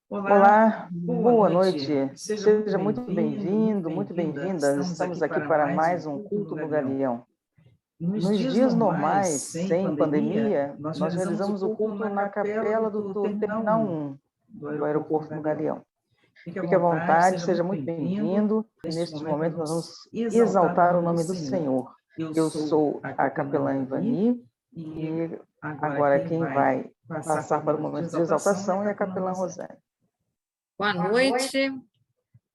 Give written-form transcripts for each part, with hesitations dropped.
Olá, boa noite. Seja muito bem-vindo, muito bem-vinda. Estamos aqui para mais um culto no Galeão. Nos dias normais, sem pandemia, nós realizamos o culto na capela do Terminal 1 do aeroporto no Galeão. Fique à vontade, seja muito bem-vindo. Neste momento nós vamos exaltar o nome do Senhor. Eu sou a capelã Ivani e agora quem vai passar para o momento de exaltação é a capelã Rosane. Boa noite,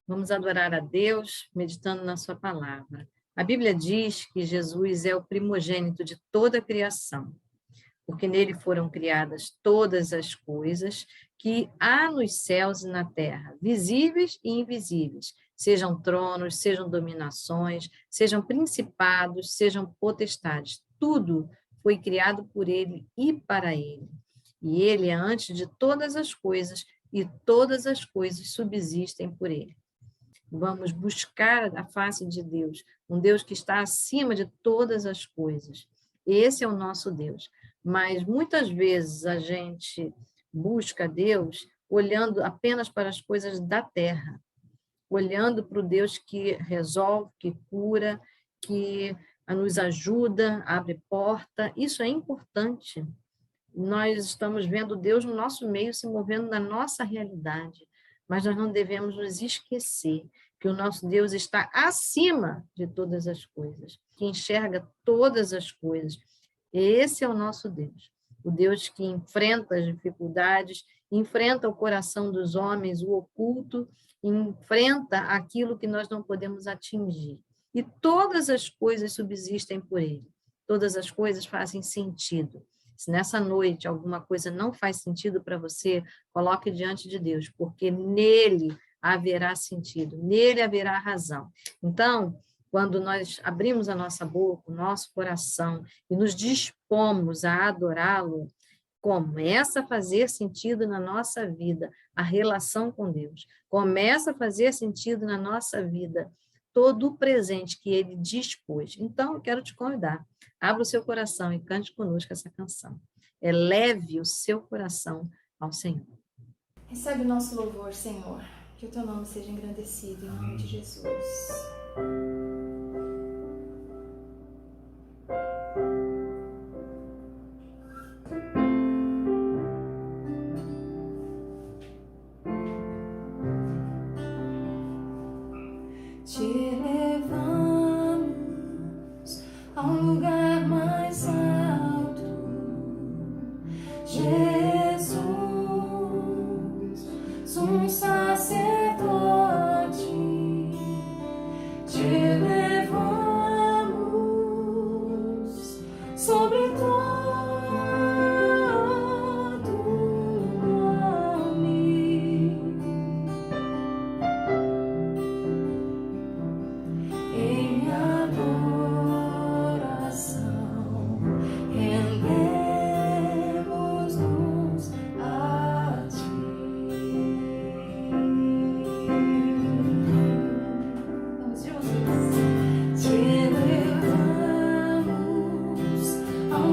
vamos adorar a Deus meditando na sua palavra. A Bíblia diz que Jesus é o primogênito de toda a criação, porque nele foram criadas todas as coisas que há nos céus e na terra, visíveis e invisíveis, sejam tronos, sejam dominações, sejam principados, sejam potestades, tudo foi criado por ele e para ele. E ele é antes de todas as coisas, e todas as coisas subsistem por ele. Vamos buscar a face de Deus, um Deus que está acima de todas as coisas. Esse é o nosso Deus. Mas muitas vezes a gente busca Deus olhando apenas para as coisas da terra, olhando para o Deus que resolve, que cura, que nos ajuda, abre porta. Isso é importante. Nós estamos vendo Deus no nosso meio, se movendo na nossa realidade, mas nós não devemos nos esquecer que o nosso Deus está acima de todas as coisas, que enxerga todas as coisas. Esse é o nosso Deus, o Deus que enfrenta as dificuldades, enfrenta o coração dos homens, o oculto, enfrenta aquilo que nós não podemos atingir. E todas as coisas subsistem por ele, todas as coisas fazem sentido. Se nessa noite alguma coisa não faz sentido para você, coloque diante de Deus, porque nele haverá sentido, nele haverá razão. Então, quando nós abrimos a nossa boca, o nosso coração, e nos dispomos a adorá-lo, começa a fazer sentido na nossa vida a relação com Deus, começa a fazer sentido na nossa vida todo o presente que ele dispôs. Então, eu quero te convidar, abra o seu coração e cante conosco essa canção. Eleve o seu coração ao Senhor. Recebe o nosso louvor, Senhor. Que o teu nome seja engrandecido, em nome de Jesus. Te levamos ao lugar mais alto, Jesus, um sacerdote. Te levamos sobre todo nome. Em adoração, rendemos-nos a ti. Vamos juntos. Te levamos ao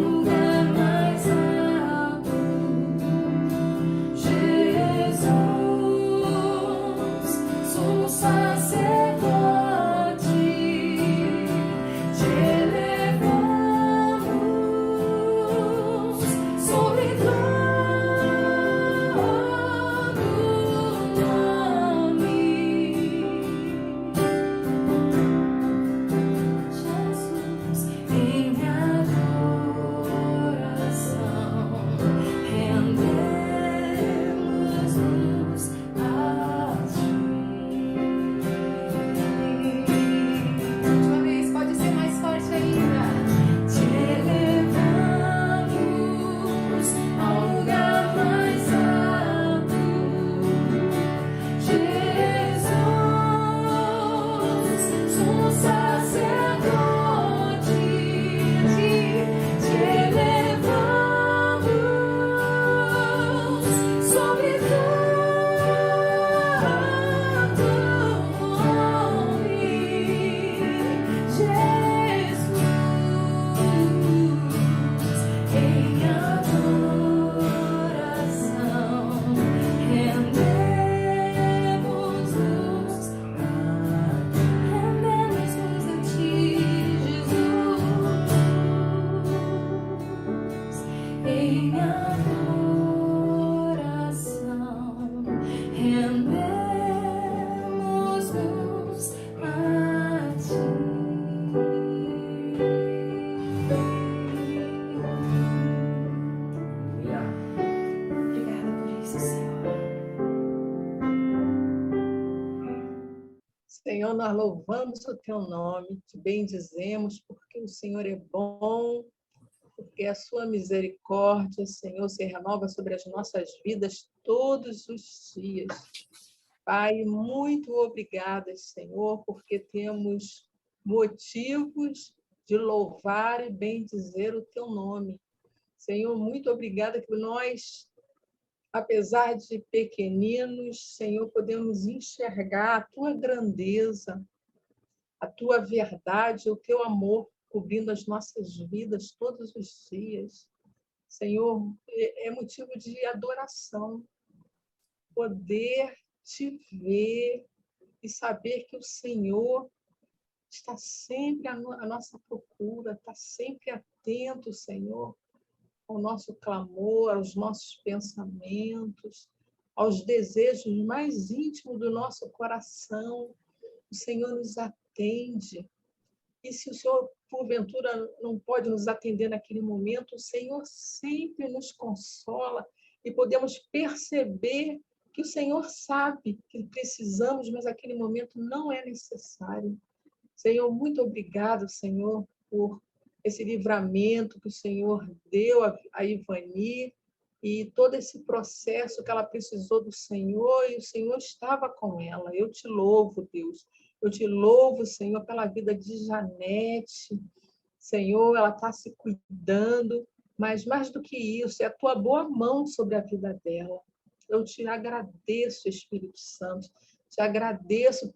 nós louvamos o teu nome, te bendizemos, porque o Senhor é bom, porque a sua misericórdia, Senhor, se renova sobre as nossas vidas todos os dias. Pai, muito obrigada, Senhor, porque temos motivos de louvar e bendizer o teu nome. Senhor, muito obrigada que nós, apesar de pequeninos, Senhor, podemos enxergar a tua grandeza, a tua verdade, o teu amor cobrindo as nossas vidas todos os dias. Senhor, é motivo de adoração poder te ver e saber que o Senhor está sempre à nossa procura, está sempre atento, Senhor, ao nosso clamor, aos nossos pensamentos, aos desejos mais íntimos do nosso coração. O Senhor nos atende. E se o Senhor, porventura, não pode nos atender naquele momento, o Senhor sempre nos consola e podemos perceber que o Senhor sabe que precisamos, mas aquele momento não é necessário. Senhor, muito obrigado, Senhor, por esse livramento que o Senhor deu a Ivani e todo esse processo que ela precisou do Senhor, e o Senhor estava com ela. Eu te louvo, Deus. Eu te louvo, Senhor, pela vida de Janete. Senhor, ela está se cuidando, mas mais do que isso, é a tua boa mão sobre a vida dela. Eu te agradeço, Espírito Santo. Te agradeço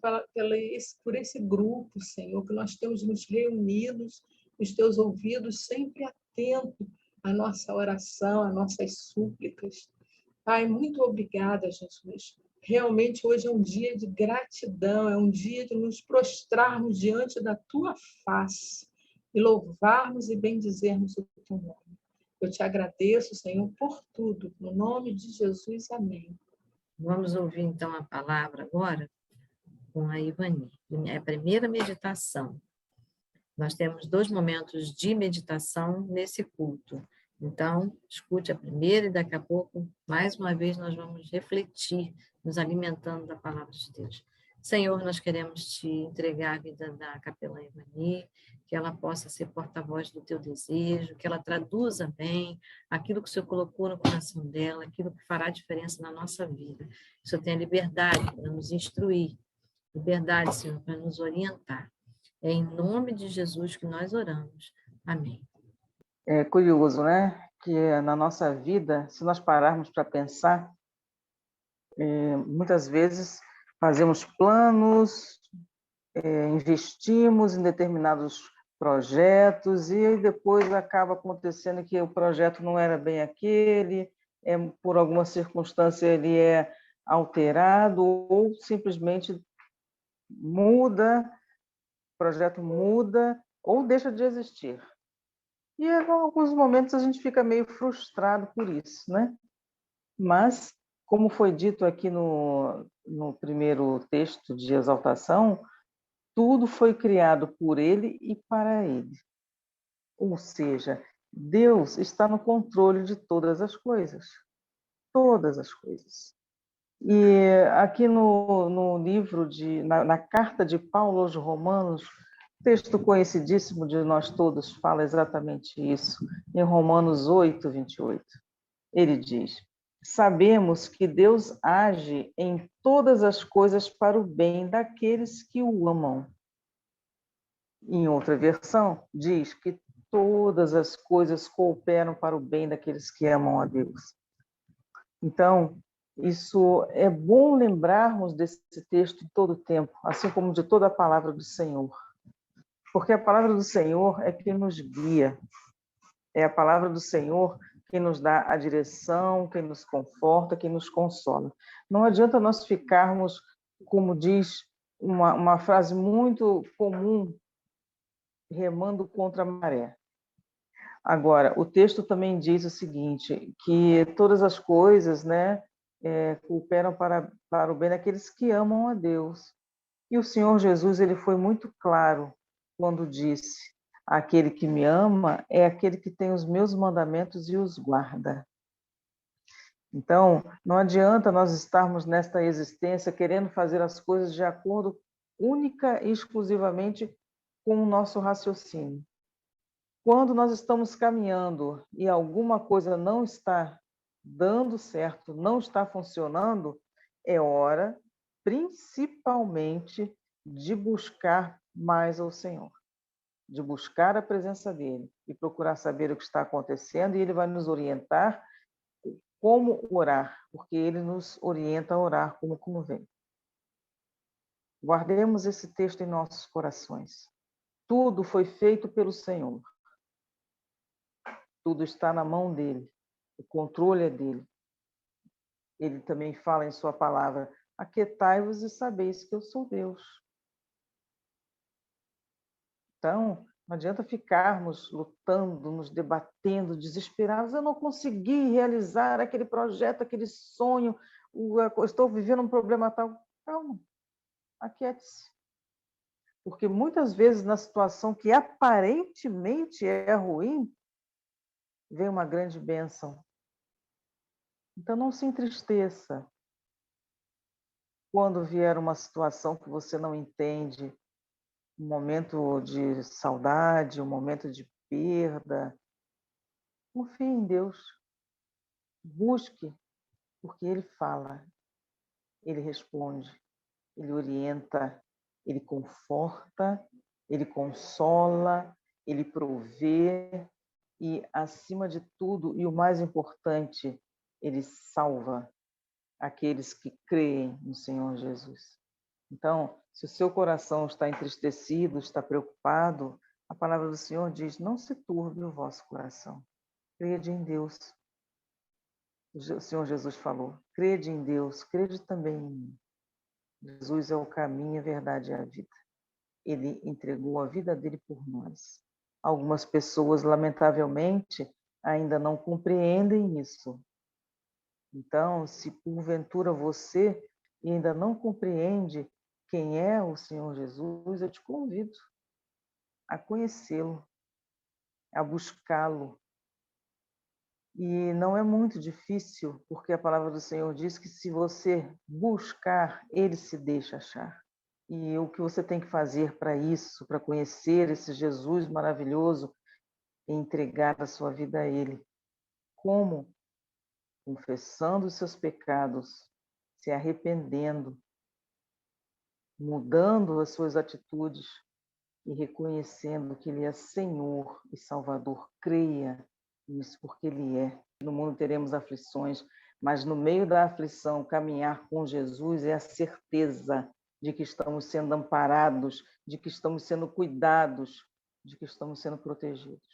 por esse grupo, Senhor, que nós temos nos reunidos, os teus ouvidos sempre atentos à nossa oração, às nossas súplicas. Pai, muito obrigada, Jesus. Realmente hoje é um dia de gratidão, é um dia de nos prostrarmos diante da tua face e louvarmos e bendizermos o teu nome. Eu te agradeço, Senhor, por tudo. No nome de Jesus, amém. Vamos ouvir, então, a palavra agora com a Ivani. É a primeira meditação. Nós temos 2 momentos de meditação nesse culto. Então, escute a primeira e daqui a pouco, mais uma vez, nós vamos refletir, nos alimentando da palavra de Deus. Senhor, nós queremos te entregar a vida da capelã Ivani, que ela possa ser porta-voz do teu desejo, que ela traduza bem aquilo que o Senhor colocou no coração dela, aquilo que fará diferença na nossa vida. Que o Senhor tenha liberdade para nos instruir, liberdade, Senhor, para nos orientar. É em nome de Jesus que nós oramos. Amém. É curioso, né? Que na nossa vida, se nós pararmos para pensar, muitas vezes fazemos planos, investimos em determinados projetos e depois acaba acontecendo que o projeto não era bem aquele, por alguma circunstância ele é alterado ou simplesmente muda, o projeto muda ou deixa de existir. E em alguns momentos a gente fica meio frustrado por isso, né? Mas, como foi dito aqui no primeiro texto de exaltação, tudo foi criado por ele e para ele. Ou seja, Deus está no controle de todas as coisas. Todas as coisas. E aqui no livro, na carta de Paulo aos Romanos, texto conhecidíssimo de nós todos, fala exatamente isso, em Romanos 8, 28. Ele diz: sabemos que Deus age em todas as coisas para o bem daqueles que o amam. Em outra versão, diz que todas as coisas cooperam para o bem daqueles que amam a Deus. Então, isso é bom lembrarmos desse texto todo o tempo, assim como de toda a palavra do Senhor. Porque a palavra do Senhor é quem nos guia. É a palavra do Senhor quem nos dá a direção, quem nos conforta, quem nos consola. Não adianta nós ficarmos, como diz uma frase muito comum, remando contra a maré. Agora, o texto também diz o seguinte, que todas as coisas, né, cooperam para o bem daqueles que amam a Deus. E o Senhor Jesus, ele foi muito claro quando disse: aquele que me ama é aquele que tem os meus mandamentos e os guarda. Então, não adianta nós estarmos nesta existência querendo fazer as coisas de acordo única e exclusivamente com o nosso raciocínio. Quando nós estamos caminhando e alguma coisa não está dando certo, não está funcionando, é hora, principalmente, de buscar mais ao Senhor, de buscar a presença dele e procurar saber o que está acontecendo, e ele vai nos orientar como orar, porque ele nos orienta a orar como convém. Guardemos esse texto em nossos corações. Tudo foi feito pelo Senhor. Tudo está na mão dele. O controle é dele. Ele também fala em sua palavra: aquietai-vos e sabeis que eu sou Deus. Então, não adianta ficarmos lutando, nos debatendo, desesperados. Eu não consegui realizar aquele projeto, aquele sonho. Estou vivendo um problema tal. Calma, aquiete-se. Porque muitas vezes, na situação que aparentemente é ruim, vem uma grande bênção. Então, não se entristeça quando vier uma situação que você não entende, um momento de saudade, um momento de perda. Confie em Deus. Busque, porque Ele fala, Ele responde, Ele orienta, Ele conforta, Ele consola, Ele provê e, acima de tudo, e o mais importante, Ele salva aqueles que creem no Senhor Jesus. Então, se o seu coração está entristecido, está preocupado, a palavra do Senhor diz: não se turbe o vosso coração. Crede em Deus. O Senhor Jesus falou: crede em Deus, crede também em mim. Jesus é o caminho, a verdade e a vida. Ele entregou a vida dele por nós. Algumas pessoas, lamentavelmente, ainda não compreendem isso. Então, se porventura você ainda não compreende quem é o Senhor Jesus, eu te convido a conhecê-lo, a buscá-lo. E não é muito difícil, porque a palavra do Senhor diz que se você buscar, ele se deixa achar. E o que você tem que fazer para isso, para conhecer esse Jesus maravilhoso, é entregar a sua vida a ele. Como? Confessando os seus pecados, se arrependendo, mudando as suas atitudes e reconhecendo que ele é Senhor e Salvador. Creia nisso, porque ele é. No mundo teremos aflições, mas no meio da aflição, caminhar com Jesus é a certeza de que estamos sendo amparados, de que estamos sendo cuidados, de que estamos sendo protegidos.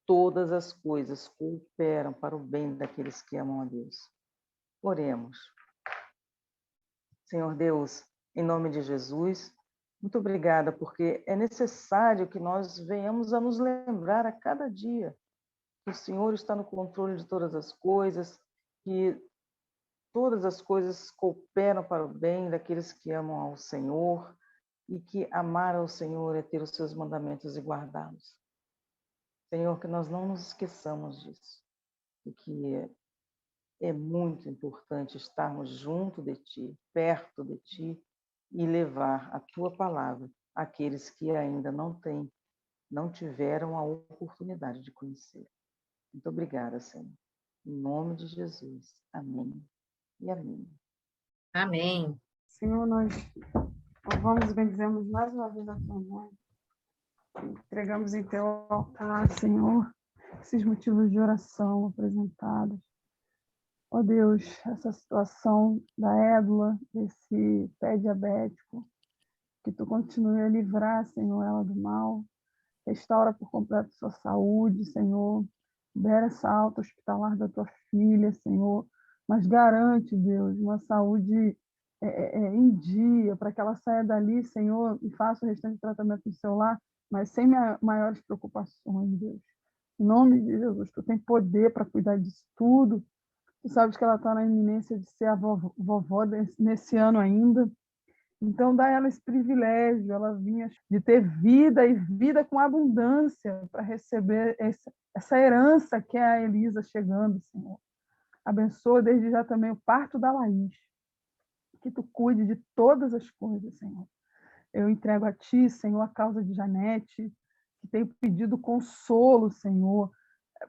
Todas as coisas cooperam para o bem daqueles que amam a Deus. Oremos. Senhor Deus, em nome de Jesus, muito obrigada, porque é necessário que nós venhamos a nos lembrar a cada dia que o Senhor está no controle de todas as coisas, que todas as coisas cooperam para o bem daqueles que amam ao Senhor e que amar ao Senhor é ter os seus mandamentos e guardá-los. Senhor, que nós não nos esqueçamos disso e que é muito importante estarmos junto de Ti, perto de Ti e levar a Tua palavra àqueles que ainda não tiveram a oportunidade de conhecer. Muito obrigada, Senhor. Em nome de Jesus. Amém e amém. Amém. Senhor, nós louvamos e bendizemos mais uma vez a Tua mão. Entregamos em Teu altar, Senhor, esses motivos de oração apresentados. Ó Deus, essa situação da édula, desse pé diabético, que Tu continue a livrar, Senhor, ela do mal. Restaura por completo sua saúde, Senhor. Libera essa alta hospitalar da Tua filha, Senhor. Mas garante, Deus, uma saúde em dia, para que ela saia dali, Senhor, e faça o restante do tratamento no seu lar, mas sem maiores preocupações, Deus. Em nome de Jesus, Tu tem poder para cuidar disso tudo. Tu sabes que ela está na iminência de ser a vovó nesse ano ainda. Então, dá a ela esse privilégio, ela vinha de ter vida e vida com abundância para receber essa herança que é a Elisa chegando, Senhor. Abençoa desde já também o parto da Laís. Que Tu cuide de todas as coisas, Senhor. Eu entrego a Ti, Senhor, a causa de Janete, que tem pedido consolo, Senhor,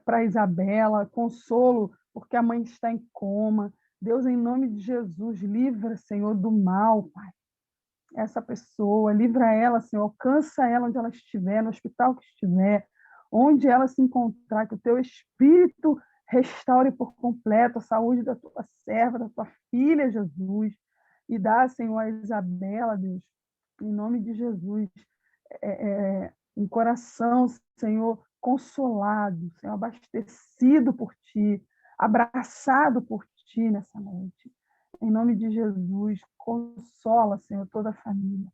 para Isabela, consolo porque a mãe está em coma. Deus, em nome de Jesus, livra, Senhor, do mal, Pai. Essa pessoa, livra ela, Senhor, alcança ela onde ela estiver, no hospital que estiver, onde ela se encontrar, que o Teu Espírito restaure por completo a saúde da Tua serva, da Tua filha, Jesus, e dá, Senhor, a Isabela, Deus, em nome de Jesus, um coração, Senhor, consolado, Senhor, abastecido por Ti, abraçado por Ti nessa noite. Em nome de Jesus, consola, Senhor, toda a família.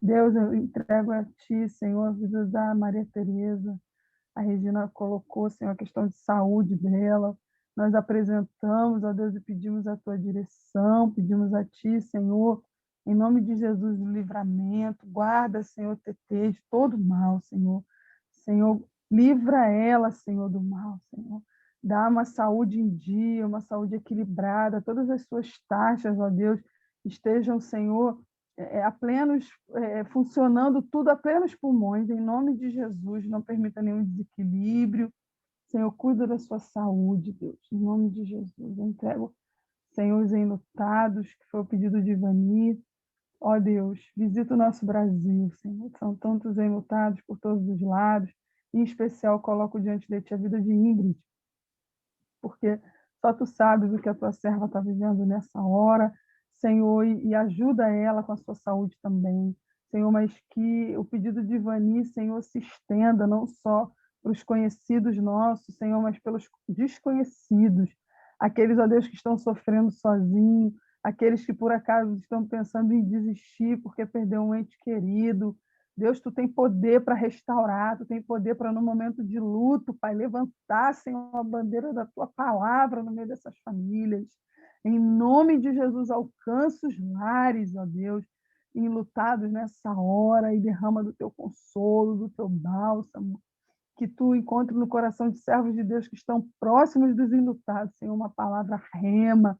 Deus, eu entrego a Ti, Senhor, a vida da Maria Tereza. A Regina colocou, Senhor, a questão de saúde dela. Nós apresentamos, ó Deus, e pedimos a Tua direção, pedimos a Ti, Senhor, em nome de Jesus, o livramento. Guarda, Senhor, TT de todo mal, Senhor. Senhor, livra ela, Senhor, do mal, Senhor. Dá uma saúde em dia, uma saúde equilibrada. Todas as suas taxas, ó Deus, estejam, Senhor, a plenos, funcionando tudo a plenos pulmões. Em nome de Jesus, não permita nenhum desequilíbrio. Senhor, cuida da sua saúde, Deus. Em nome de Jesus, eu entrego, Senhor, os enlutados, que foi o pedido de Ivani. Ó Deus, visita o nosso Brasil, Senhor. São tantos enlutados por todos os lados. Em especial, coloco diante de Ti a vida de Ingrid, porque só Tu sabes o que a Tua serva está vivendo nessa hora, Senhor, e ajuda ela com a sua saúde também, Senhor, mas que o pedido de Ivani, Senhor, se estenda não só para os conhecidos nossos, Senhor, mas pelos desconhecidos, aqueles, ó Deus, que estão sofrendo sozinhos, aqueles que por acaso estão pensando em desistir porque perdeu um ente querido. Deus, Tu tem poder para restaurar, Tu tem poder para, no momento de luto, Pai, levantar, Senhor, a bandeira da Tua palavra no meio dessas famílias. Em nome de Jesus, alcança os lares, ó Deus, enlutados nessa hora, e derrama do Teu consolo, do Teu bálsamo, que Tu encontre no coração de servos de Deus que estão próximos dos enlutados, Senhor, uma palavra rema.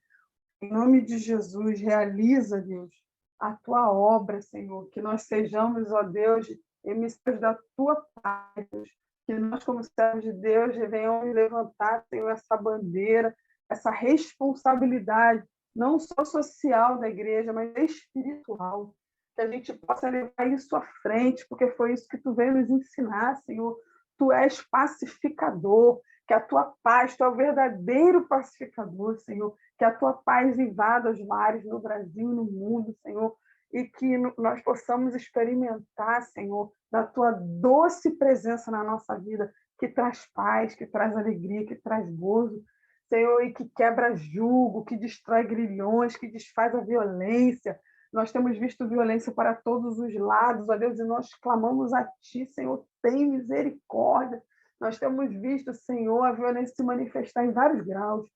Em nome de Jesus, realiza, Deus, a Tua obra, Senhor, que nós sejamos, ó Deus, emissários da Tua paz, Deus. Que nós, como servos de Deus, venhamos levantar, Senhor, essa bandeira, essa responsabilidade, não só social da igreja, mas espiritual, que a gente possa levar isso à frente, porque foi isso que Tu veio nos ensinar, Senhor. Tu és pacificador, que a Tua paz, Tu é o verdadeiro pacificador, Senhor, que a Tua paz invada os lares no Brasil e no mundo, Senhor, e que nós possamos experimentar, Senhor, da Tua doce presença na nossa vida, que traz paz, que traz alegria, que traz gozo, Senhor, e que quebra jugo, que destrói grilhões, que desfaz a violência. Nós temos visto violência para todos os lados, ó Deus, e nós clamamos a Ti, Senhor, tem misericórdia. Nós temos visto, Senhor, a violência se manifestar em vários graus,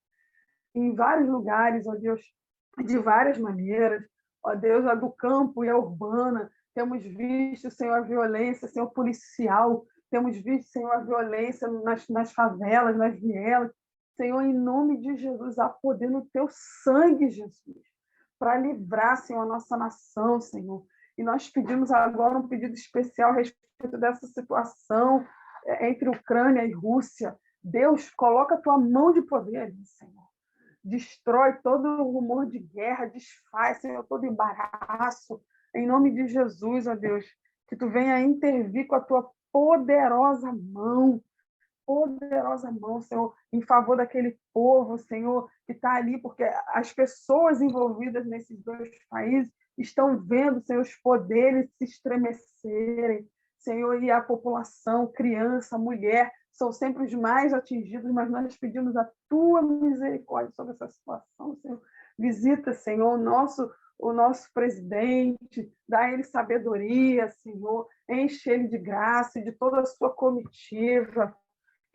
em vários lugares, ó Deus, de várias maneiras. Ó Deus, a do campo e a urbana. Temos visto, Senhor, a violência, Senhor, policial. Temos visto, Senhor, a violência nas favelas, nas vielas. Senhor, em nome de Jesus, há poder no Teu sangue, Jesus, para livrar, Senhor, a nossa nação, Senhor. E nós pedimos agora um pedido especial a respeito dessa situação entre Ucrânia e Rússia. Deus, coloca a Tua mão de poder ali, Senhor. Destrói todo o rumor de guerra, desfaz, Senhor, todo embaraço. Em nome de Jesus, ó Deus, que Tu venha intervir com a Tua poderosa mão, Senhor, em favor daquele povo, Senhor, que está ali, porque as pessoas envolvidas nesses dois países estão vendo, Senhor, os poderes se estremecerem, Senhor, e a população, criança, mulher, são sempre os mais atingidos, mas nós pedimos a Tua misericórdia sobre essa situação, Senhor. Visita, Senhor, o nosso presidente, dá a ele sabedoria, Senhor, enche ele de graça e de toda a sua comitiva,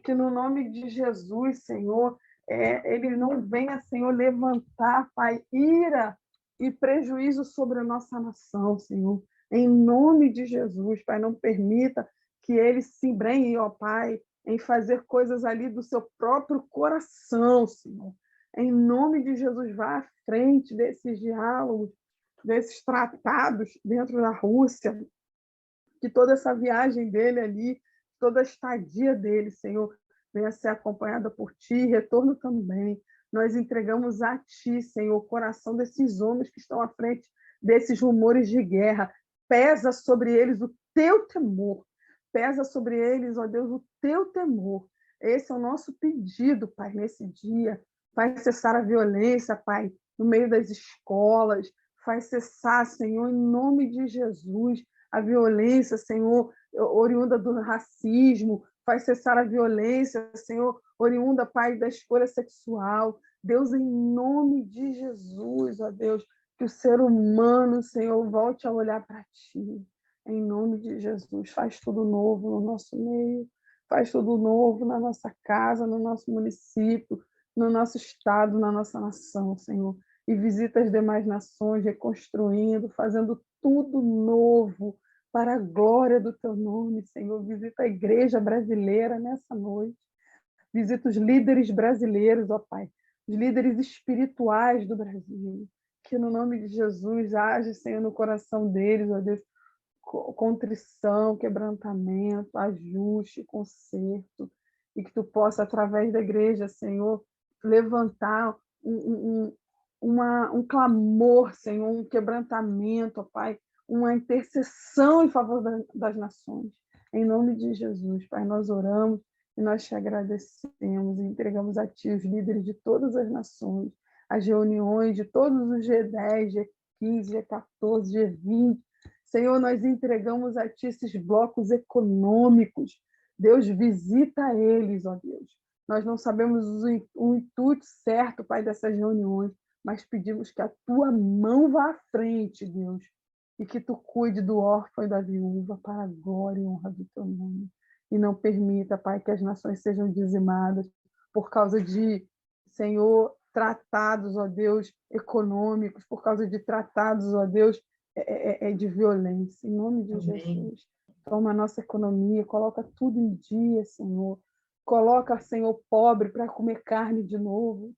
que no nome de Jesus, Senhor, ele não venha, Senhor, levantar, Pai, ira e prejuízo sobre a nossa nação, Senhor. Em nome de Jesus, Pai, não permita que ele se embrenhe, ó Pai, em fazer coisas ali do seu próprio coração, Senhor. Em nome de Jesus, vá à frente desses diálogos, desses tratados dentro da Rússia, que toda essa viagem dele ali, toda a estadia dele, Senhor, venha ser acompanhada por Ti, retorno também. Nós entregamos a Ti, Senhor, o coração desses homens que estão à frente desses rumores de guerra. Pesa sobre eles o Teu temor. Pesa sobre eles, ó Deus, o Teu temor. Esse é o nosso pedido, Pai, nesse dia. Faz cessar a violência, Pai, no meio das escolas. Faz cessar, Senhor, em nome de Jesus, a violência, Senhor, oriunda do racismo. Faz cessar a violência, Senhor, oriunda, Pai, da escolha sexual. Deus, em nome de Jesus, ó Deus, que o ser humano, Senhor, volte a olhar para Ti. Em nome de Jesus, faz tudo novo no nosso meio, faz tudo novo na nossa casa, no nosso município, no nosso estado, na nossa nação, Senhor. E visita as demais nações, reconstruindo, fazendo tudo novo para a glória do Teu nome, Senhor. Visita a igreja brasileira nessa noite. Visita os líderes brasileiros, ó Pai, os líderes espirituais do Brasil. Que no nome de Jesus age, Senhor, no coração deles, ó Deus, contrição, quebrantamento, ajuste, conserto, e que Tu possa, através da igreja, Senhor, levantar um clamor, Senhor, um quebrantamento, ó Pai, uma intercessão em favor das nações. Em nome de Jesus, Pai, nós oramos e nós Te agradecemos e entregamos a Ti os líderes de todas as nações, as reuniões de todos os G10, G15, G14, G20. Senhor, nós entregamos a Ti esses blocos econômicos. Deus, visita eles, ó Deus. Nós não sabemos o intuito certo, Pai, dessas reuniões, mas pedimos que a Tua mão vá à frente, Deus, e que Tu cuide do órfão e da viúva para a glória e honra do Teu nome. E não permita, Pai, que as nações sejam dizimadas por causa de, Senhor, tratados, ó Deus, econômicos, por causa de tratados, ó Deus, de violência. Em nome de Jesus, toma a nossa economia, coloca tudo em dia, Senhor. Coloca, Senhor, pobre para comer carne de novo.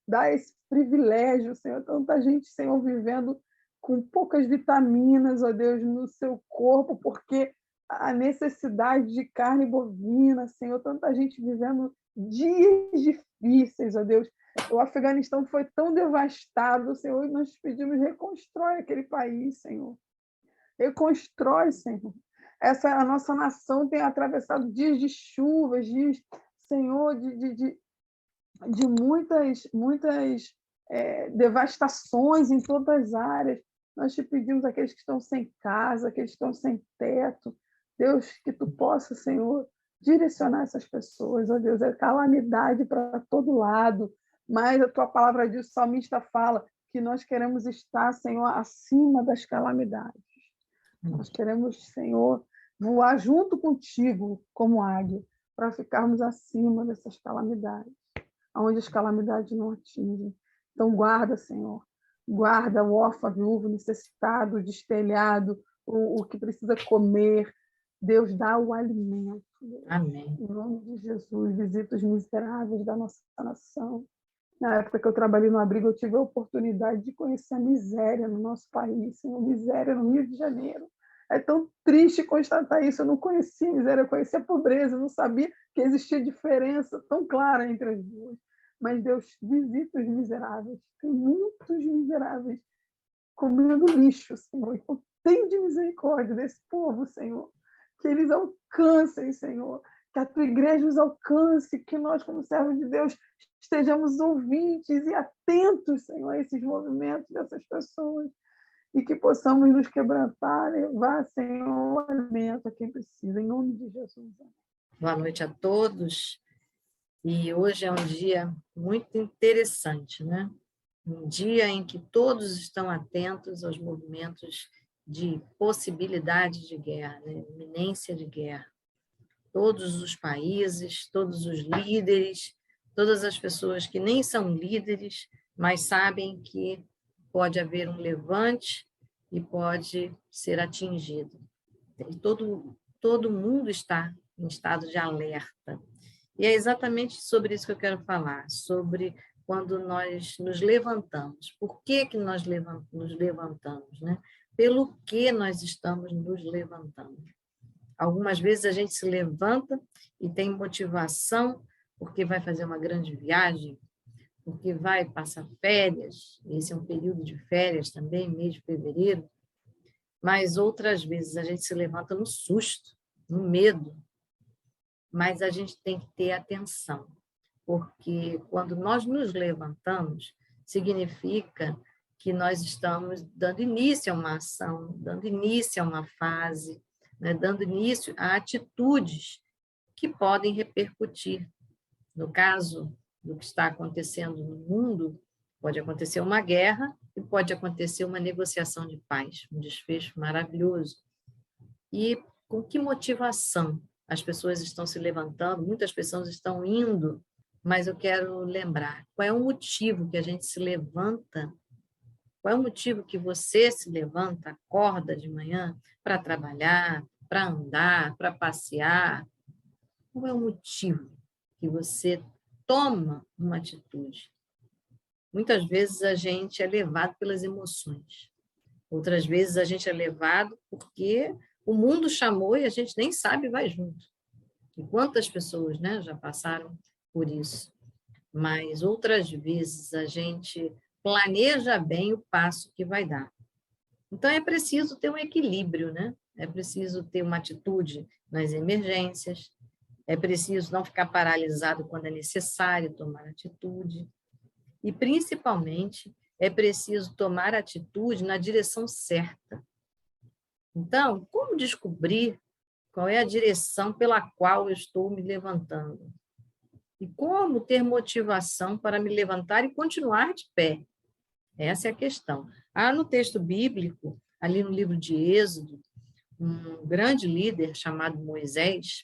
Dá esse privilégio, Senhor. Tanta gente, Senhor, vivendo com poucas vitaminas, ó Deus, no seu corpo, porque a necessidade de carne bovina, Senhor. Tanta gente vivendo dias difíceis, ó Deus. O Afeganistão foi tão devastado, Senhor, e nós pedimos, reconstrói aquele país, Senhor. Reconstrói, Senhor. A nossa nação tem atravessado dias de chuvas, dias, Senhor, de muitas devastações em todas as áreas. Nós Te pedimos aqueles que estão sem casa, aqueles que estão sem teto. Deus, que Tu possa, Senhor, direcionar essas pessoas. Ó Deus, é calamidade para todo lado. Mas a Tua palavra diz, o salmista fala que nós queremos estar, Senhor, acima das calamidades. Nós queremos, Senhor, voar junto contigo como águia, para ficarmos acima dessas calamidades, onde as calamidades não atingem. Então, guarda, Senhor, guarda o órfão, a viúva, o necessitado, o destelhado, o que precisa comer. Deus, dá o alimento. Amém. Em nome de Jesus, visita os miseráveis da nossa nação. Na época que eu trabalhei no abrigo, eu tive a oportunidade de conhecer a miséria no nosso país, Senhor, miséria no Rio de Janeiro. É tão triste constatar isso. Eu não conhecia a miséria, eu conhecia a pobreza, eu não sabia que existia diferença tão clara entre as duas. Mas Deus, visita os miseráveis. Tem muitos miseráveis comendo lixo, Senhor. Então, tem de misericórdia desse povo, Senhor. Que eles alcancem, Senhor. Que a Tua igreja os alcance, que nós, como servos de Deus, estejamos ouvintes e atentos, Senhor, a esses movimentos dessas pessoas. E que possamos nos quebrantar, levar, Senhor, o alimento a quem precisa, em nome de Jesus. Boa noite a todos. E hoje é um dia muito interessante, né? Um dia em que todos estão atentos aos movimentos de possibilidade de guerra, né? Iminência de guerra. Todos os países, todos os líderes, todas as pessoas que nem são líderes, mas sabem que pode haver um levante e pode ser atingido. E todo mundo está em estado de alerta. E é exatamente sobre isso que eu quero falar, sobre quando nós nos levantamos. Por que que nós nos levantamos, né? Pelo que nós estamos nos levantando. Algumas vezes a gente se levanta e tem motivação porque vai fazer uma grande viagem, porque vai passar férias, esse é um período de férias também, mês de fevereiro, mas outras vezes a gente se levanta no susto, no medo, mas a gente tem que ter atenção, porque quando nós nos levantamos, significa que nós estamos dando início a uma ação, dando início a uma fase, né, dando início a atitudes que podem repercutir. No caso do que está acontecendo no mundo, pode acontecer uma guerra e pode acontecer uma negociação de paz, um desfecho maravilhoso. E com que motivação as pessoas estão se levantando? Muitas pessoas estão indo, mas eu quero lembrar, qual é o motivo que a gente se levanta? Qual é o motivo que você se levanta, acorda de manhã para trabalhar, para andar, para passear? Qual é o motivo que você toma uma atitude? Muitas vezes a gente é levado pelas emoções. Outras vezes a gente é levado porque o mundo chamou e a gente nem sabe e vai junto. E quantas pessoas, né, já passaram por isso? Mas outras vezes a gente planeja bem o passo que vai dar. Então é preciso ter um equilíbrio, né? É preciso ter uma atitude nas emergências, é preciso não ficar paralisado quando é necessário tomar atitude. E, principalmente, é preciso tomar atitude na direção certa. Então, como descobrir qual é a direção pela qual eu estou me levantando? E como ter motivação para me levantar e continuar de pé? Essa é a questão. No texto bíblico, ali no livro de Êxodo, um grande líder chamado Moisés,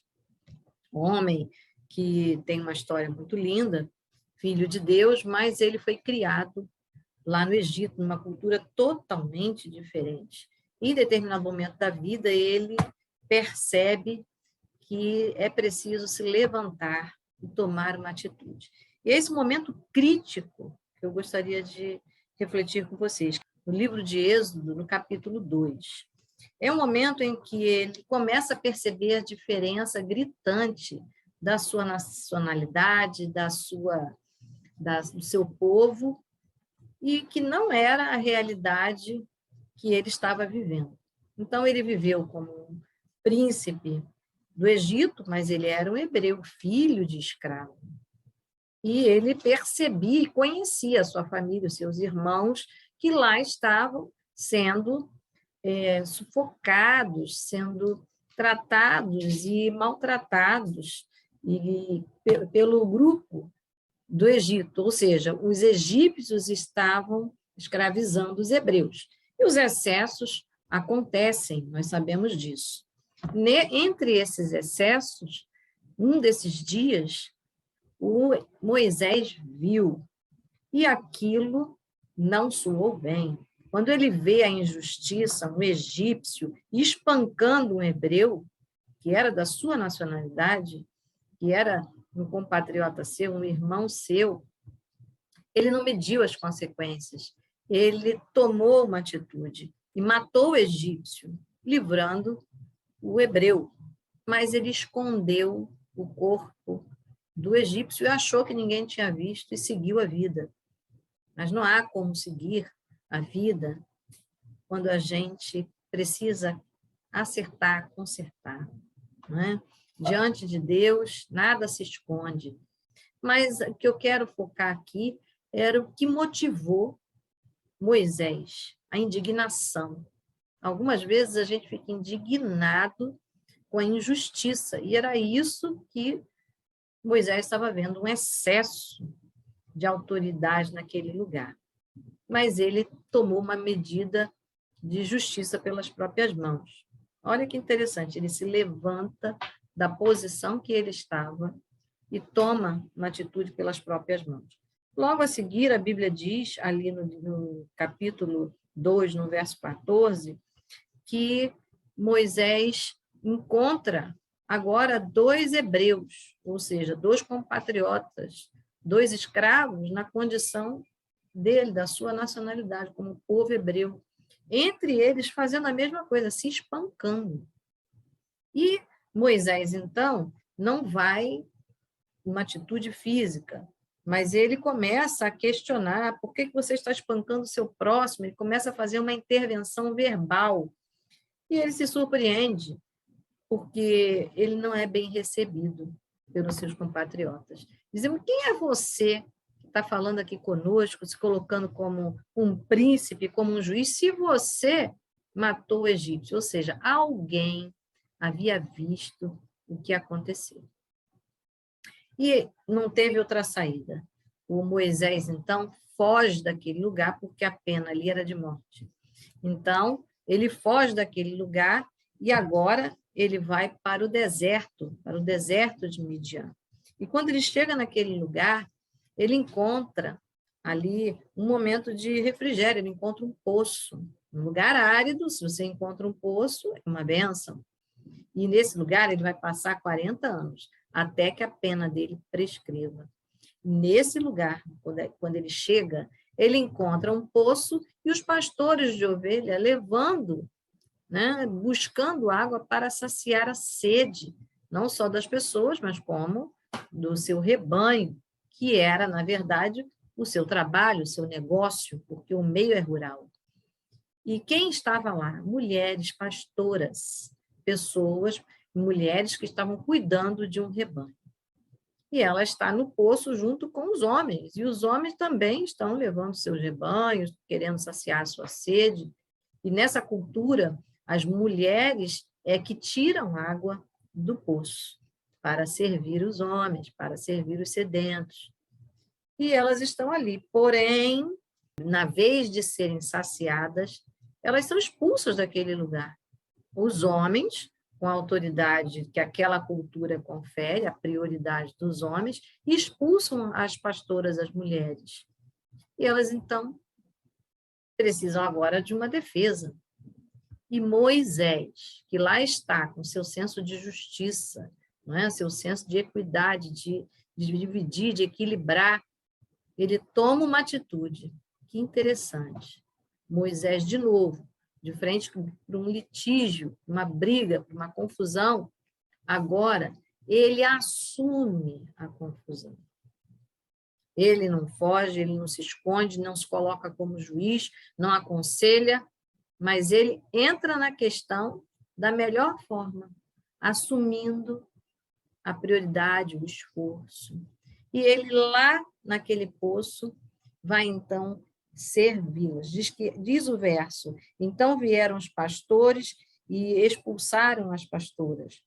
um homem que tem uma história muito linda, filho de Deus, mas ele foi criado lá no Egito, numa cultura totalmente diferente. Em determinado momento da vida, ele percebe que é preciso se levantar e tomar uma atitude. E é esse momento crítico que eu gostaria de refletir com vocês. No livro de Êxodo, no capítulo 2, é um momento em que ele começa a perceber a diferença gritante da sua nacionalidade, do seu povo, e que não era a realidade que ele estava vivendo. Então, ele viveu como um príncipe do Egito, mas ele era um hebreu, filho de escravo. E ele percebia e conhecia a sua família, os seus irmãos, que lá estavam sendo sufocados, sendo tratados e maltratados pelo grupo do Egito, ou seja, os egípcios estavam escravizando os hebreus. E os excessos acontecem, nós sabemos disso. Entre esses excessos, um desses dias, o Moisés viu, e aquilo não soou bem. Quando ele vê a injustiça, um egípcio espancando um hebreu, que era da sua nacionalidade, que era um compatriota seu, um irmão seu, ele não mediu as consequências. Ele tomou uma atitude e matou o egípcio, livrando o hebreu. Mas ele escondeu o corpo do egípcio e achou que ninguém tinha visto e seguiu a vida. Mas não há como seguir a vida quando a gente precisa acertar, consertar, não é? Diante de Deus, nada se esconde. Mas o que eu quero focar aqui era o que motivou Moisés, a indignação. Algumas vezes a gente fica indignado com a injustiça, e era isso que Moisés estava vendo, um excesso de autoridade naquele lugar. Mas ele tomou uma medida de justiça pelas próprias mãos. Olha que interessante, ele se levanta da posição que ele estava e toma uma atitude pelas próprias mãos. Logo a seguir, a Bíblia diz, ali no capítulo 2, no verso 14, que Moisés encontra agora 2 hebreus, ou seja, 2 compatriotas 2 escravos na condição dele, da sua nacionalidade, como povo hebreu. Entre eles fazendo a mesma coisa, se espancando. E Moisés, então, não vai uma atitude física, mas ele começa a questionar por que você está espancando o seu próximo, ele começa a fazer uma intervenção verbal. E ele se surpreende, porque ele não é bem recebido pelos seus compatriotas. Dizemos, quem é você que está falando aqui conosco, se colocando como um príncipe, como um juiz, se você matou o egípcio? Ou seja, alguém havia visto o que aconteceu. E não teve outra saída. O Moisés, então, foge daquele lugar, porque a pena ali era de morte. Então, ele foge daquele lugar e agora ele vai para o deserto de Midian. E quando ele chega naquele lugar, ele encontra ali um momento de refrigério, ele encontra um poço. Um lugar árido, se você encontra um poço, é uma bênção. E nesse lugar ele vai passar 40 anos, até que a pena dele prescreva. Nesse lugar, quando ele chega, ele encontra um poço e os pastores de ovelha levando, né, buscando água para saciar a sede, não só das pessoas, mas como do seu rebanho, que era, na verdade, o seu trabalho, o seu negócio, porque o meio é rural. E quem estava lá? Mulheres pastoras, pessoas, mulheres que estavam cuidando de um rebanho. E ela está no poço junto com os homens, e os homens também estão levando seus rebanhos, querendo saciar a sua sede. E nessa cultura, as mulheres é que tiram água do poço para servir os homens, para servir os sedentos. E elas estão ali, porém, na vez de serem saciadas, elas são expulsas daquele lugar. Os homens, com a autoridade que aquela cultura confere, a prioridade dos homens, expulsam as pastoras, as mulheres. E elas, então, precisam agora de uma defesa. E Moisés, que lá está com seu senso de justiça, não é? Seu senso de equidade, de dividir, de equilibrar, ele toma uma atitude. Que interessante. Moisés, de novo, de frente para um litígio, uma briga, uma confusão, agora ele assume a confusão. Ele não foge, ele não se esconde, não se coloca como juiz, não aconselha, mas ele entra na questão da melhor forma, assumindo a prioridade, o esforço. E ele lá naquele poço vai então servi-las. Diz o verso, então vieram os pastores e expulsaram as pastoras,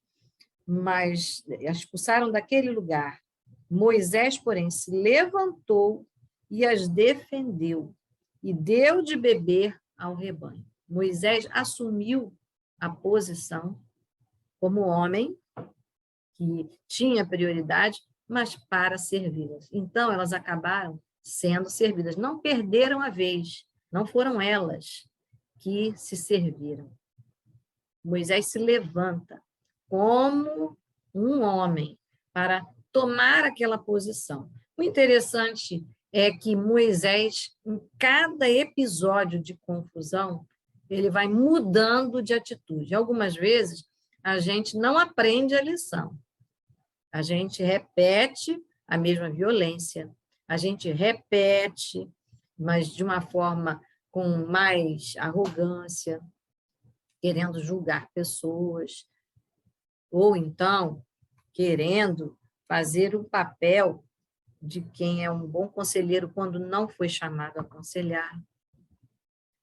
mas expulsaram daquele lugar. Moisés, porém, se levantou e as defendeu e deu de beber ao rebanho. Moisés assumiu a posição como homem que tinha prioridade, mas para servi-las. Então, elas acabaram sendo servidas. Não perderam a vez, não foram elas que se serviram. Moisés se levanta como um homem para tomar aquela posição. O interessante é que Moisés, em cada episódio de confusão, ele vai mudando de atitude. Algumas vezes, a gente não aprende a lição. A gente repete a mesma violência, a gente repete, mas de uma forma com mais arrogância, querendo julgar pessoas, ou então querendo fazer o papel de quem é um bom conselheiro quando não foi chamado a aconselhar.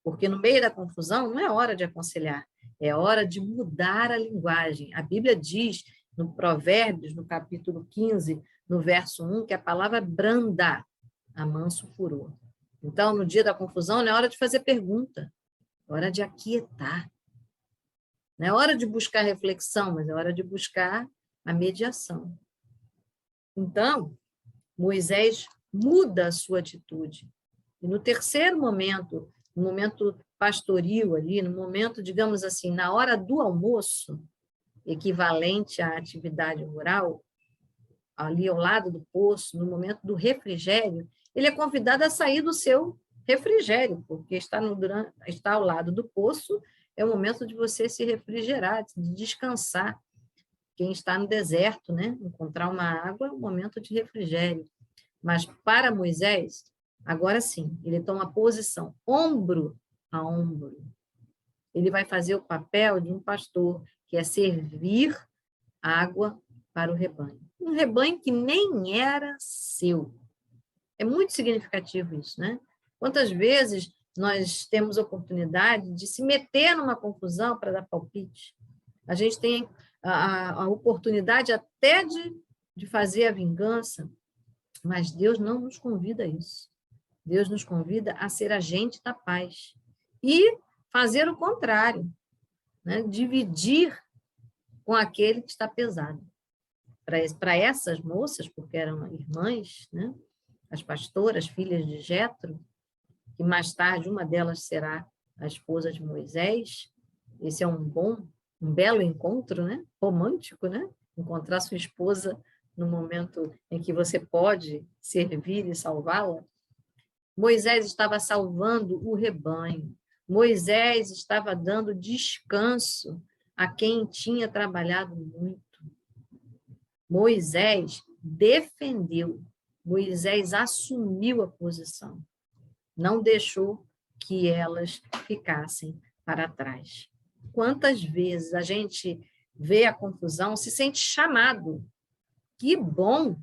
Porque no meio da confusão não é hora de aconselhar, é hora de mudar a linguagem. A Bíblia diz, no Provérbios, no capítulo 15, no verso 1, que a palavra branda amansa o furor. Então, no dia da confusão, não é hora de fazer pergunta, é hora de aquietar. Não é hora de buscar reflexão, mas é hora de buscar a mediação. Então, Moisés muda a sua atitude. E no terceiro momento, no momento pastoril ali, no momento, digamos assim, na hora do almoço, equivalente à atividade rural, ali ao lado do poço, no momento do refrigério, ele é convidado a sair do seu refrigério, porque está ao lado do poço, é o momento de você se refrigerar, de descansar. Quem está no deserto, né? Encontrar uma água é um momento de refrigério. Mas para Moisés, agora sim, ele toma posição ombro a ombro. Ele vai fazer o papel de um pastor, que é servir água para o rebanho. Um rebanho que nem era seu. É muito significativo isso, né? Quantas vezes nós temos oportunidade de se meter numa confusão para dar palpite? A gente tem a oportunidade até de fazer a vingança, mas Deus não nos convida a isso. Deus nos convida a ser agente da paz e fazer o contrário, né? Dividir com aquele que está pesado. Para essas moças, porque eram irmãs, né? As pastoras, filhas de Jetro, que mais tarde uma delas será a esposa de Moisés. Esse é um belo encontro, né? Romântico, né? Encontrar sua esposa no momento em que você pode servir e salvá-la. Moisés estava salvando o rebanho. Moisés estava dando descanso a quem tinha trabalhado muito. Moisés defendeu, Moisés assumiu a posição, não deixou que elas ficassem para trás. Quantas vezes a gente vê a confusão, se sente chamado? Que bom!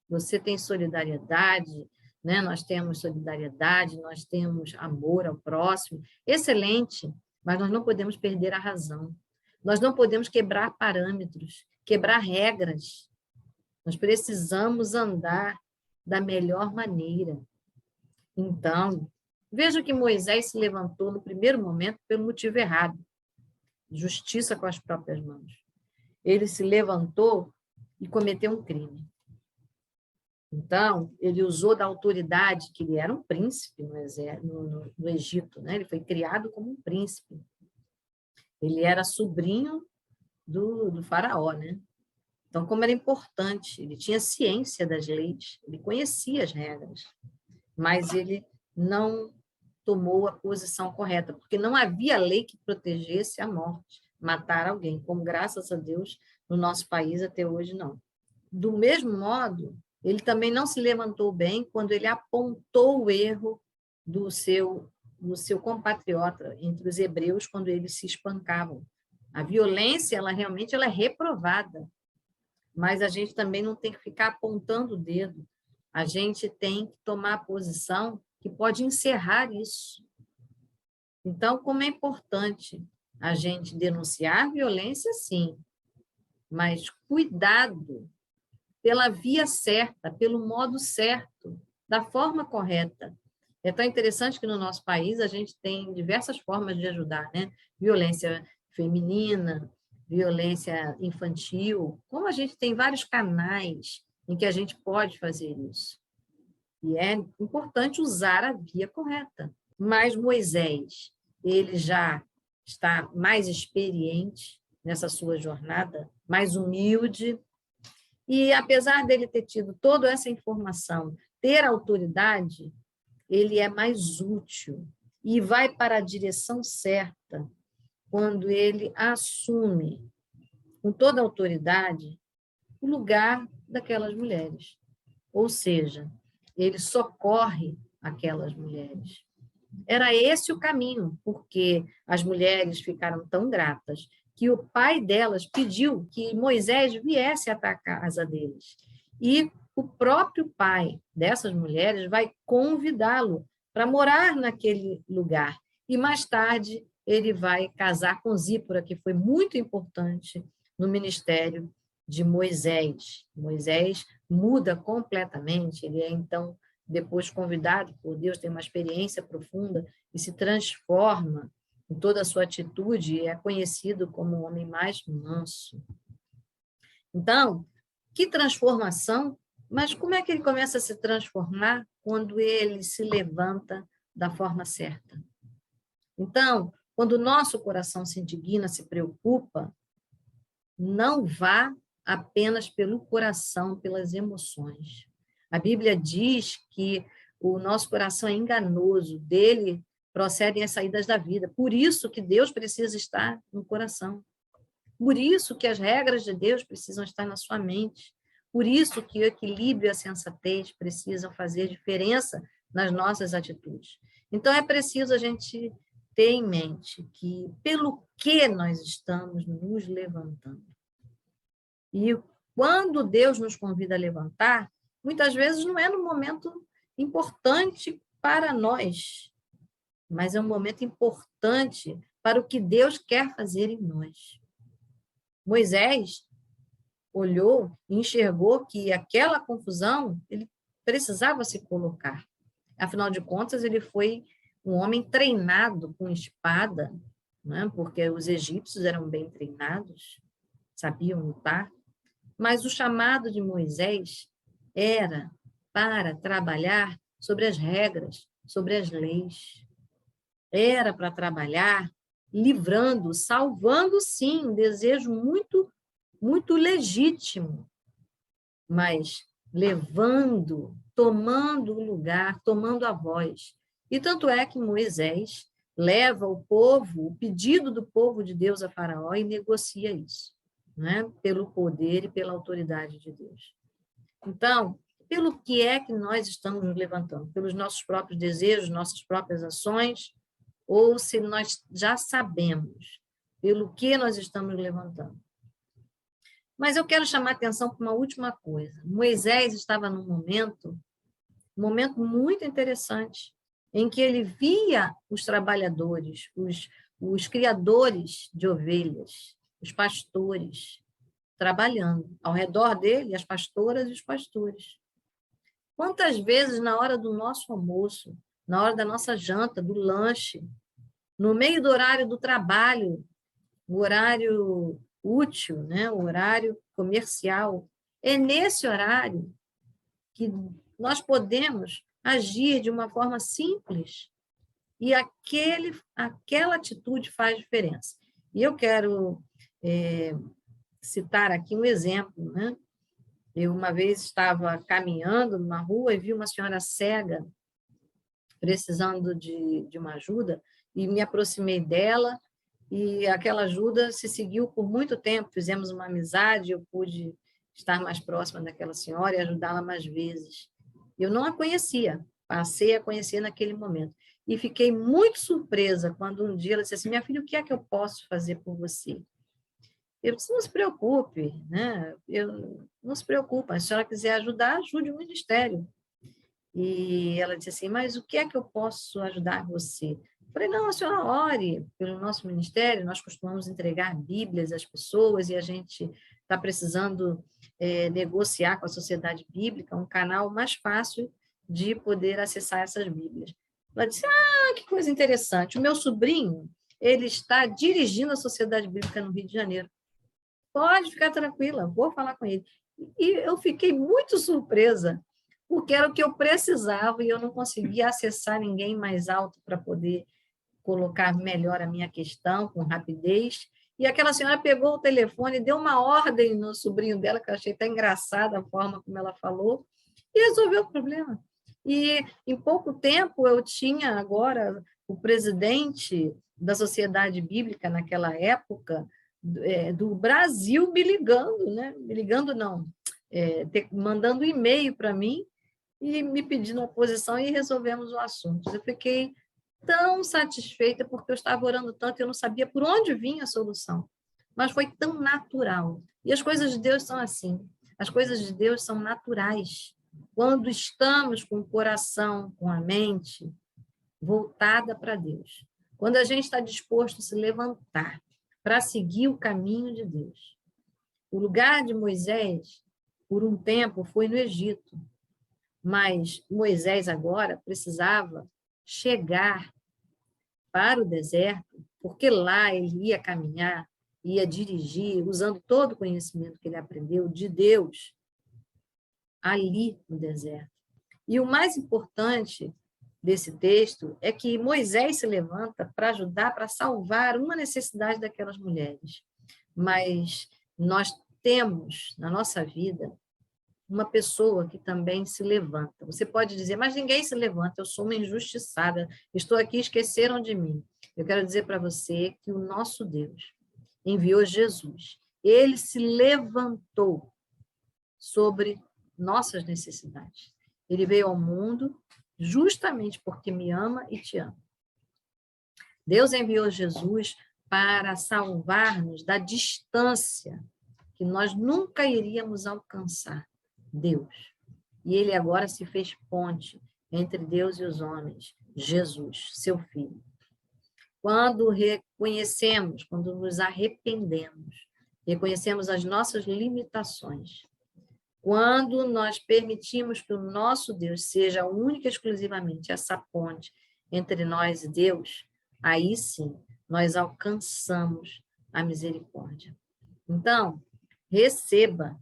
Você tem solidariedade, né? Nós temos solidariedade, nós temos amor ao próximo, excelente, mas nós não podemos perder a razão. Nós não podemos quebrar parâmetros, quebrar regras. Nós precisamos andar da melhor maneira. Então, veja que Moisés se levantou no primeiro momento pelo motivo errado, justiça com as próprias mãos. Ele se levantou e cometeu um crime. Então, ele usou da autoridade, que ele era um príncipe no Egito, né? Ele foi criado como um príncipe. Ele era sobrinho do faraó, né? Então, como era importante, ele tinha ciência das leis, ele conhecia as regras, mas ele não tomou a posição correta, porque não havia lei que protegesse a morte, matar alguém, como, graças a Deus, no nosso país até hoje não. Do mesmo modo, ele também não se levantou bem quando ele apontou o erro do seu compatriota entre os hebreus, quando eles se espancavam. A violência, ela realmente é reprovada, mas a gente também não tem que ficar apontando o dedo. A gente tem que tomar a posição que pode encerrar isso. Então, como é importante a gente denunciar violência, sim, mas cuidado pela via certa, pelo modo certo, da forma correta. É tão interessante que no nosso país a gente tem diversas formas de ajudar, né? Violência feminina, violência infantil, como a gente tem vários canais em que a gente pode fazer isso. E é importante usar a via correta. Mas Moisés, ele já está mais experiente nessa sua jornada, mais humilde, e apesar dele ter tido toda essa informação, ter autoridade, ele é mais útil e vai para a direção certa quando ele assume, com toda a autoridade, o lugar daquelas mulheres. Ou seja, ele socorre aquelas mulheres. Era esse o caminho, porque as mulheres ficaram tão gratas que o pai delas pediu que Moisés viesse até a casa deles. E o próprio pai dessas mulheres vai convidá-lo para morar naquele lugar. E mais tarde ele vai casar com Zípora, que foi muito importante no ministério de Moisés. Moisés muda completamente, ele é então depois convidado por Deus, tem uma experiência profunda e se transforma em toda a sua atitude e é conhecido como o homem mais manso. Então, que transformação, mas como é que ele começa a se transformar quando ele se levanta da forma certa? Então, quando o nosso coração se indigna, se preocupa, não vá apenas pelo coração, pelas emoções. A Bíblia diz que o nosso coração é enganoso, dele procedem as saídas da vida. Por isso que Deus precisa estar no coração. Por isso que as regras de Deus precisam estar na sua mente. Por isso que o equilíbrio e a sensatez precisam fazer diferença nas nossas atitudes. Então, é preciso a gente ter em mente que pelo que nós estamos nos levantando. E quando Deus nos convida a levantar, muitas vezes não é no momento importante para nós, mas é um momento importante para o que Deus quer fazer em nós. Moisés olhou e enxergou que aquela confusão ele precisava se colocar. Afinal de contas, ele foi um homem treinado com espada, né? Porque os egípcios eram bem treinados, sabiam lutar. Mas o chamado de Moisés era para trabalhar sobre as regras, sobre as leis. Era para trabalhar livrando, salvando, sim, um desejo muito, muito legítimo, mas levando, tomando o lugar, tomando a voz. E tanto é que Moisés leva o povo, o pedido do povo de Deus a Faraó e negocia isso, né? Pelo poder e pela autoridade de Deus. Então, pelo que é que nós estamos nos levantando? Pelos nossos próprios desejos, nossas próprias ações, ou se nós já sabemos pelo que nós estamos levantando? Mas eu quero chamar a atenção para uma última coisa. Moisés estava num momento muito interessante, em que ele via os trabalhadores, os criadores de ovelhas, os pastores, trabalhando. Ao redor dele, as pastoras e os pastores. Quantas vezes, na hora do nosso almoço, na hora da nossa janta, do lanche, no meio do horário do trabalho, o horário útil, né? O horário comercial, é nesse horário que nós podemos agir de uma forma simples e aquela atitude faz diferença. E eu quero citar aqui um exemplo, né? Eu uma vez estava caminhando numa rua e vi uma senhora cega precisando de uma ajuda e me aproximei dela e aquela ajuda se seguiu por muito tempo, fizemos uma amizade, eu pude estar mais próxima daquela senhora e ajudá-la mais vezes. Eu não a conhecia, passei a conhecer naquele momento. E fiquei muito surpresa quando um dia ela disse assim, minha filha, o que é que eu posso fazer por você? Eu disse, não se preocupe, né? Não se preocupe, se a senhora quiser ajudar, ajude o ministério. E ela disse assim, mas o que é que eu posso ajudar você? Eu falei, não, a senhora ore pelo nosso ministério, nós costumamos entregar Bíblias às pessoas e a gente está precisando negociar com a Sociedade Bíblica um canal mais fácil de poder acessar essas Bíblias. Ela disse, que coisa interessante, o meu sobrinho, ele está dirigindo a Sociedade Bíblica no Rio de Janeiro. Pode ficar tranquila, vou falar com ele. E eu fiquei muito surpresa, porque era o que eu precisava e eu não conseguia acessar ninguém mais alto para poder colocar melhor a minha questão, com rapidez. E aquela senhora pegou o telefone, deu uma ordem no sobrinho dela, que eu achei até engraçada a forma como ela falou, e resolveu o problema. E em pouco tempo eu tinha agora o presidente da Sociedade Bíblica naquela época, do Brasil me ligando, né? Me ligando não, mandando e-mail para mim e me pedindo a posição e resolvemos o assunto. Eu fiquei tão satisfeita porque eu estava orando tanto e eu não sabia por onde vinha a solução, mas foi tão natural. E as coisas de Deus são assim, as coisas de Deus são naturais. Quando estamos com o coração, com a mente voltada para Deus, quando a gente está disposto a se levantar para seguir o caminho de Deus. O lugar de Moisés, por um tempo, foi no Egito, mas Moisés agora precisava chegar para o deserto, porque lá ele ia caminhar, ia dirigir, usando todo o conhecimento que ele aprendeu de Deus, ali no deserto. E o mais importante desse texto é que Moisés se levanta para ajudar, para salvar uma necessidade daquelas mulheres. Mas nós temos na nossa vida uma pessoa que também se levanta. Você pode dizer, mas ninguém se levanta, eu sou uma injustiçada, estou aqui, esqueceram de mim. Eu quero dizer para você que o nosso Deus enviou Jesus. Ele se levantou sobre nossas necessidades. Ele veio ao mundo justamente porque me ama e te ama. Deus enviou Jesus para salvar-nos da distância que nós nunca iríamos alcançar Deus. E ele agora se fez ponte entre Deus e os homens, Jesus, seu Filho. Quando reconhecemos, quando nos arrependemos, reconhecemos as nossas limitações, quando nós permitimos que o nosso Deus seja única e exclusivamente essa ponte entre nós e Deus, aí sim nós alcançamos a misericórdia. Então, receba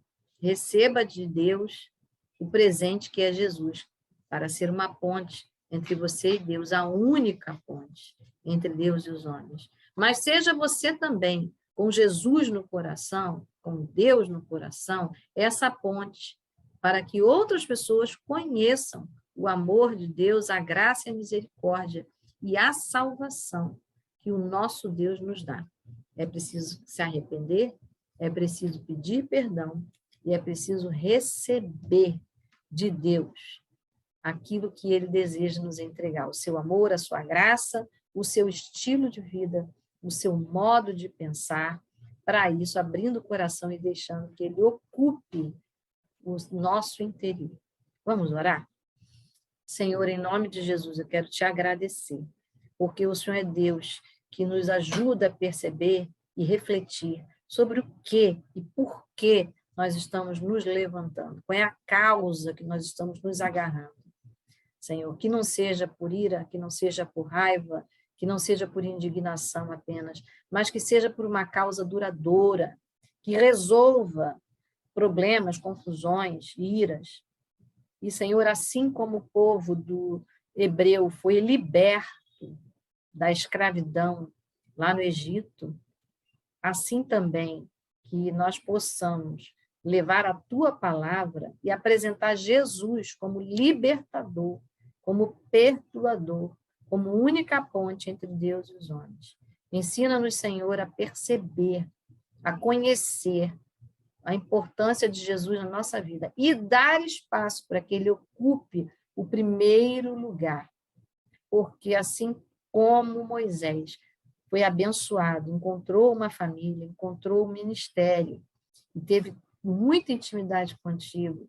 de Deus o presente que é Jesus, para ser uma ponte entre você e Deus, a única ponte entre Deus e os homens. Mas seja você também, com Jesus no coração, com Deus no coração, essa ponte, para que outras pessoas conheçam o amor de Deus, a graça e a misericórdia e a salvação que o nosso Deus nos dá. É preciso se arrepender, é preciso pedir perdão e é preciso receber de Deus aquilo que Ele deseja nos entregar, o seu amor, a sua graça, o seu estilo de vida, o seu modo de pensar, para isso, abrindo o coração e deixando que Ele ocupe o nosso interior. Vamos orar? Senhor, em nome de Jesus, eu quero te agradecer, porque o Senhor é Deus que nos ajuda a perceber e refletir sobre o que e por que nós estamos nos levantando, qual é a causa que nós estamos nos agarrando. Senhor, que não seja por ira, que não seja por raiva, que não seja por indignação apenas, mas que seja por uma causa duradoura, que resolva problemas, confusões, iras. E, Senhor, assim como o povo do hebreu foi liberto da escravidão lá no Egito, assim também que nós possamos levar a Tua palavra e apresentar Jesus como libertador, como perdoador, como única ponte entre Deus e os homens. Ensina-nos, Senhor, a perceber, a conhecer a importância de Jesus na nossa vida e dar espaço para que Ele ocupe o primeiro lugar. Porque assim como Moisés foi abençoado, encontrou uma família, encontrou um ministério e teve muita intimidade contigo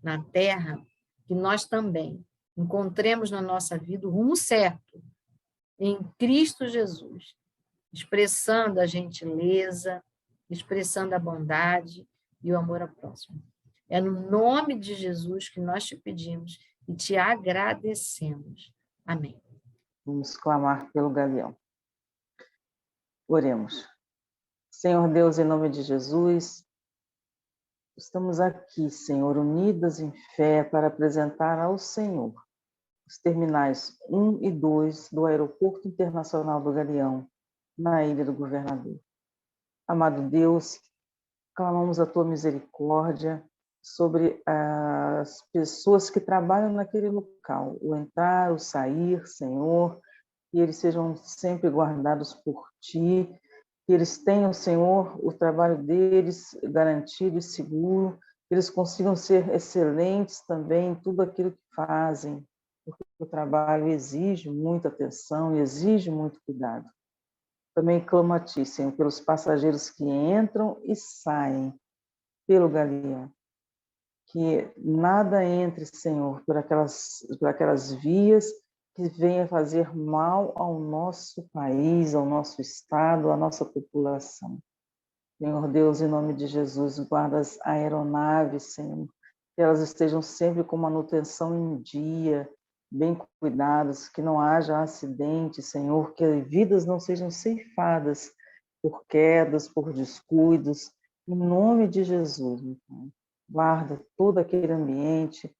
na terra, que nós também encontremos na nossa vida o rumo certo em Cristo Jesus, expressando a gentileza, expressando a bondade e o amor ao próximo. É no nome de Jesus que nós te pedimos e te agradecemos. Amém. Vamos clamar pelo Galeão. Oremos. Senhor Deus, em nome de Jesus, estamos aqui, Senhor, unidas em fé para apresentar ao Senhor os terminais 1 e 2 do Aeroporto Internacional do Galeão, na Ilha do Governador. Amado Deus, clamamos a Tua misericórdia sobre as pessoas que trabalham naquele local, o entrar, o sair, Senhor, que eles sejam sempre guardados por Ti, que eles tenham, Senhor, o trabalho deles garantido e seguro, que eles consigam ser excelentes também em tudo aquilo que fazem, porque o trabalho exige muita atenção e exige muito cuidado. Também clamo a Ti, Senhor, pelos passageiros que entram e saem pelo Galeão, que nada entre, Senhor, por aquelas vias que venha fazer mal ao nosso país, ao nosso estado, à nossa população. Senhor Deus, em nome de Jesus, guarda as aeronaves, Senhor, que elas estejam sempre com manutenção em dia, bem cuidadas, que não haja acidente, Senhor, que vidas não sejam ceifadas por quedas, por descuidos, em nome de Jesus, então. Guarda todo aquele ambiente,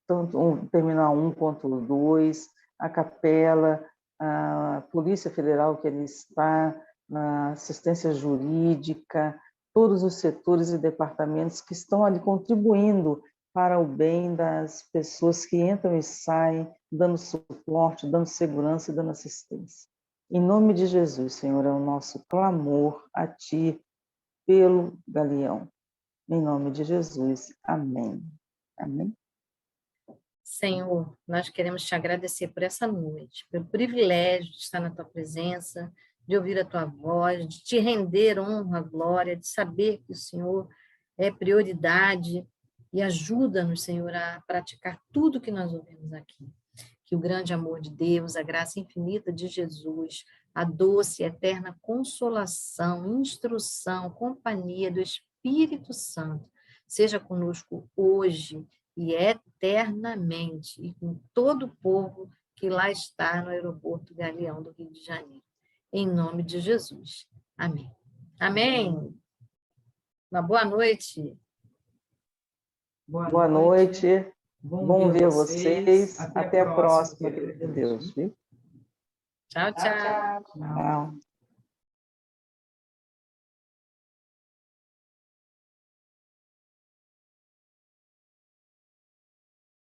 tanto o Terminal 1 quanto o 2, a capela, a Polícia Federal que ali está, a assistência jurídica, todos os setores e departamentos que estão ali contribuindo para o bem das pessoas que entram e saem, dando suporte, dando segurança e dando assistência. Em nome de Jesus, Senhor, é o nosso clamor a Ti pelo Galeão. Em nome de Jesus. Amém. Amém. Senhor, nós queremos te agradecer por essa noite, pelo privilégio de estar na tua presença, de ouvir a tua voz, de te render honra, glória, de saber que o Senhor é prioridade e ajuda-nos, Senhor, a praticar tudo que nós ouvimos aqui. Que o grande amor de Deus, a graça infinita de Jesus, a doce e eterna consolação, instrução, companhia do Espírito Santo seja conosco hoje e eternamente, e com todo o povo que lá está no aeroporto Galeão do Rio de Janeiro. Em nome de Jesus. Amém. Amém. Uma boa noite. Boa noite. Bom ver vocês. Até a próxima, querido Deus. Viu? Tchau, tchau. Tchau.